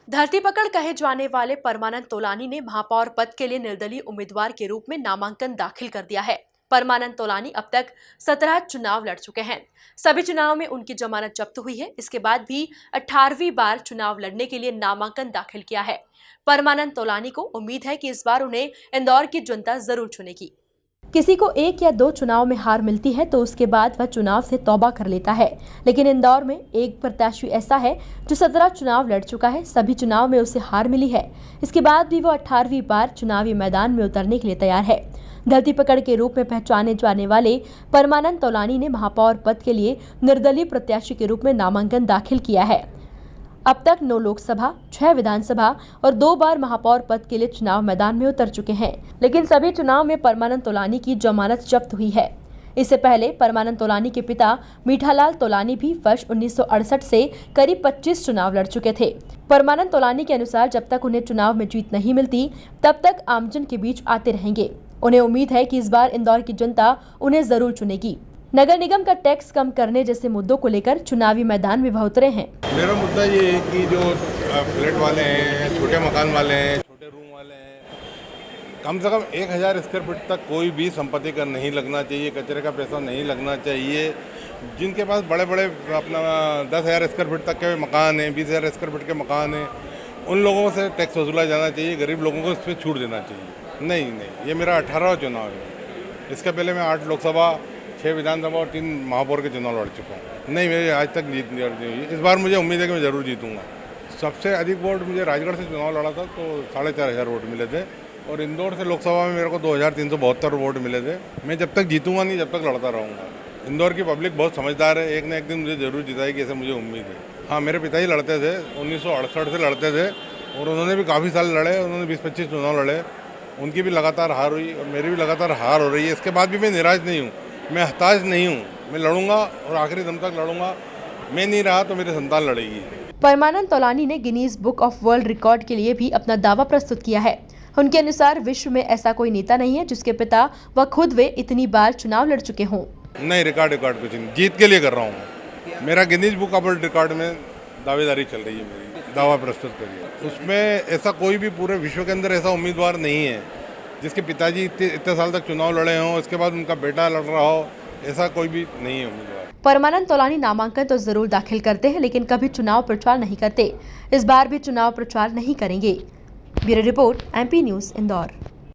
धरती पकड़ कहे जाने वाले परमानंद तोलानी ने महापौर पद के लिए निर्दलीय उम्मीदवार के रूप में नामांकन दाखिल कर दिया है। परमानंद तोलानी अब तक 17 चुनाव लड़ चुके हैं। सभी चुनाव में उनकी जमानत जब्त हुई है। इसके बाद भी 18वीं बार चुनाव लड़ने के लिए नामांकन दाखिल किया है। परमानंद तोलानी को उम्मीद है कि इस बार उन्हें इंदौर की जनता जरूर चुनेगी। किसी को 1 या 2 चुनाव में हार मिलती है तो उसके बाद वह चुनाव से तौबा कर लेता है, लेकिन इंदौर में एक प्रत्याशी ऐसा है जो 17 चुनाव लड़ चुका है। सभी चुनाव में उसे हार मिली है। इसके बाद भी वो 18वीं बार चुनावी मैदान में उतरने के लिए तैयार है। धरती पकड़ के रूप में पहचाने जाने वाले परमानंद तोलानी ने महापौर पद के लिए निर्दलीय प्रत्याशी के रूप में नामांकन दाखिल किया है। अब तक 9 लोकसभा, 6 विधानसभा और 2 बार महापौर पद के लिए चुनाव मैदान में उतर चुके हैं, लेकिन सभी चुनाव में परमानंद तोलानी की जमानत जब्त हुई है। इससे पहले परमानंद तोलानी के पिता मीठालाल तोलानी भी वर्ष 1968 से करीब 25 चुनाव लड़ चुके थे। परमानंद तोलानी के अनुसार जब तक उन्हें चुनाव में जीत नहीं मिलती तब तक आमजन के बीच आते रहेंगे। उन्हें उम्मीद है कि इस बार इंदौर की जनता उन्हें जरूर चुनेगी। नगर निगम का टैक्स कम करने जैसे मुद्दों को लेकर चुनावी मैदान में वह उतरे हैं। मेरा मुद्दा ये है कि जो फ्लैट वाले हैं, छोटे मकान वाले हैं, छोटे रूम वाले हैं, कम से कम 1000 स्क्वायर फीट तक कोई भी संपत्ति का नहीं लगना चाहिए, कचरे का पैसा नहीं लगना चाहिए। जिनके पास बड़े बड़े अपना 10,000 स्क्वायर फीट तक के मकान हैं, 20,000 स्क्वायर फीट के मकान हैं, उन लोगों से टैक्स वसूला जाना चाहिए। गरीब लोगों को इस पर छूट देना चाहिए। नहीं, ये मेरा 18वां चुनाव है। इसके पहले मैं 8 लोकसभा, 6 विधानसभा और 3 महापौर के चुनाव लड़ चुका हूँ। नहीं, मेरे आज तक जीत नहीं हुई। इस बार मुझे उम्मीद है कि मैं ज़रूर जीतूंगा। सबसे अधिक वोट मुझे राजगढ़ से चुनाव लड़ा था तो 4,500 वोट मिले थे, और इंदौर से लोकसभा में मेरे को 2,372 वोट मिले थे। मैं जब तक जीतूंगा नहीं, जब तक लड़ता रहूँगा। इंदौर की पब्लिक बहुत समझदार है, एक न एक दिन मुझे ज़रूर जिताएगी, ऐसे मुझे उम्मीद है। हाँ, मेरे पिताजी लड़ते थे, 1968 से लड़ते थे, और उन्होंने भी काफ़ी साल लड़े। उन्होंने 20-25 चुनाव लड़े, उनकी भी लगातार हार हुई और मेरी भी लगातार हार हो रही है। इसके बाद भी मैं निराश नहीं हूँ, मैं हताश नहीं हूँ। मैं लड़ूंगा और आखिरी दम तक लड़ूंगा। मैं नहीं रहा तो मेरी संतान लड़ेगी। परमानंद तोलानी ने Guinness book of world record के लिए भी अपना दावा प्रस्तुत किया है। उनके अनुसार विश्व में ऐसा कोई नेता नहीं है जिसके पिता व खुद वे इतनी बार चुनाव लड़ चुके हों। नहीं, रिकॉर्ड कुछ नहीं, जीत के लिए कर रहा हूँ। मेरा Guinness book of world record में दावेदारी चल रही है, मेरी दावा प्रस्तुत करिए। उसमें ऐसा कोई भी पूरे विश्व के अंदर ऐसा उम्मीदवार नहीं है जिसके पिताजी इतने साल तक चुनाव लड़े हों, उसके बाद उनका बेटा लड़ रहा हो, ऐसा कोई भी नहीं है उम्मीदवार। परमानंद तोलानी नामांकन तो जरूर दाखिल करते हैं, लेकिन कभी चुनाव प्रचार नहीं करते। इस बार भी चुनाव प्रचार नहीं करेंगे। Bureau report, MP news, Indore.